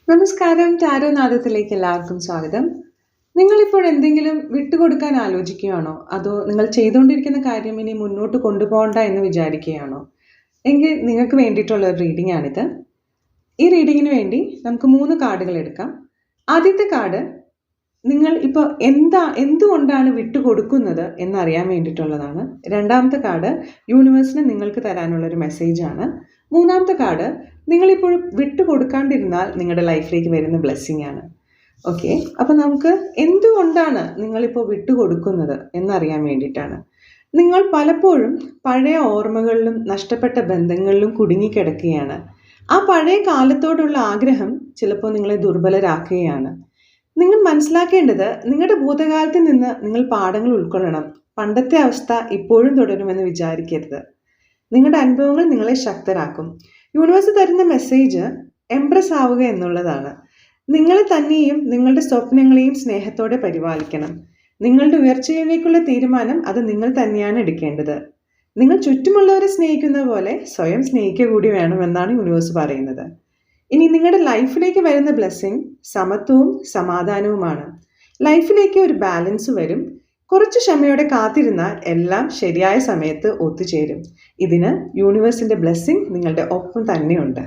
നമസ്കാരം. ടാരോനാദത്തിലേക്ക് എല്ലാവർക്കും സ്വാഗതം. നിങ്ങളിപ്പോൾ എന്തെങ്കിലും വിട്ടുകൊടുക്കാൻ ആലോചിക്കുകയാണോ? അതോ നിങ്ങൾ ചെയ്തുകൊണ്ടിരിക്കുന്ന കാര്യം ഇനി മുന്നോട്ട് കൊണ്ടുപോകണ്ട എന്ന് വിചാരിക്കുകയാണോ? എങ്കിൽ നിങ്ങൾക്ക് വേണ്ടിയിട്ടുള്ള ഒരു റീഡിംഗ് ആണിത്. ഈ റീഡിങ്ങിന് വേണ്ടി നമുക്ക് 3 കാർഡുകൾ എടുക്കാം. ആദ്യത്തെ കാർഡ് നിങ്ങൾ ഇപ്പോൾ എന്തുകൊണ്ടാണ് വിട്ടുകൊടുക്കുന്നത് എന്നറിയാൻ വേണ്ടിയിട്ടുള്ളതാണ്. രണ്ടാമത്തെ കാർഡ് യൂണിവേഴ്സിന് നിങ്ങൾക്ക് തരാനുള്ളൊരു മെസ്സേജാണ്. മൂന്നാമത്തെ കാർഡ് നിങ്ങളിപ്പോൾ വിട്ടുകൊടുക്കാണ്ടിരുന്നാൽ നിങ്ങളുടെ ലൈഫിലേക്ക് വരുന്ന ബ്ലെസ്സിങ് ആണ്. ഓക്കെ, അപ്പോൾ നമുക്ക് എന്തുകൊണ്ടാണ് നിങ്ങളിപ്പോൾ വിട്ടുകൊടുക്കുന്നത് എന്നറിയാൻ വേണ്ടിയിട്ടാണ്. നിങ്ങൾ പലപ്പോഴും പഴയ ഓർമ്മകളിലും നഷ്ടപ്പെട്ട ബന്ധങ്ങളിലും കുടുങ്ങിക്കിടക്കുകയാണ്. ആ പഴയ കാലത്തോടുള്ള ആഗ്രഹം ചിലപ്പോൾ നിങ്ങളെ ദുർബലരാക്കുകയാണ്. നിങ്ങൾ മനസ്സിലാക്കേണ്ടത് നിങ്ങളുടെ ഭൂതകാലത്തിൽ നിന്ന് നിങ്ങൾ പാഠങ്ങൾ ഉൾക്കൊള്ളണം. പണ്ടത്തെ അവസ്ഥ ഇപ്പോഴും തുടരുമെന്ന് വിചാരിക്കരുത്. നിങ്ങളുടെ അനുഭവങ്ങൾ നിങ്ങളെ ശക്തരാക്കും. യൂണിവേഴ്സ് തരുന്ന മെസ്സേജ് എംബ്രസ് ആവുക എന്നുള്ളതാണ്. നിങ്ങളെ തന്നെയും നിങ്ങളുടെ സ്വപ്നങ്ങളെയും സ്നേഹത്തോടെ പരിപാലിക്കണം. നിങ്ങളുടെ ഉയർച്ചയിലേക്കുള്ള തീരുമാനം അത് നിങ്ങൾ തന്നെയാണ് എടുക്കേണ്ടത്. നിങ്ങൾ ചുറ്റുമുള്ളവരെ സ്നേഹിക്കുന്ന പോലെ സ്വയം സ്നേഹിക്കുക കൂടി വേണമെന്നാണ് യൂണിവേഴ്സ് പറയുന്നത്. ഇനി നിങ്ങളുടെ ലൈഫിലേക്ക് വരുന്ന ബ്ലെസ്സിങ് സമത്വവും സമാധാനവുമാണ്. ലൈഫിലേക്ക് ഒരു ബാലൻസ് വരും. കുറച്ച് ക്ഷമയോടെ കാത്തിരുന്നാൽ എല്ലാം ശരിയായ സമയത്ത് ഒത്തുചേരും. ഇതിന് യൂണിവേഴ്സിൻ്റെ ബ്ലെസ്സിങ് നിങ്ങളുടെ ഒപ്പം തന്നെയുണ്ട്.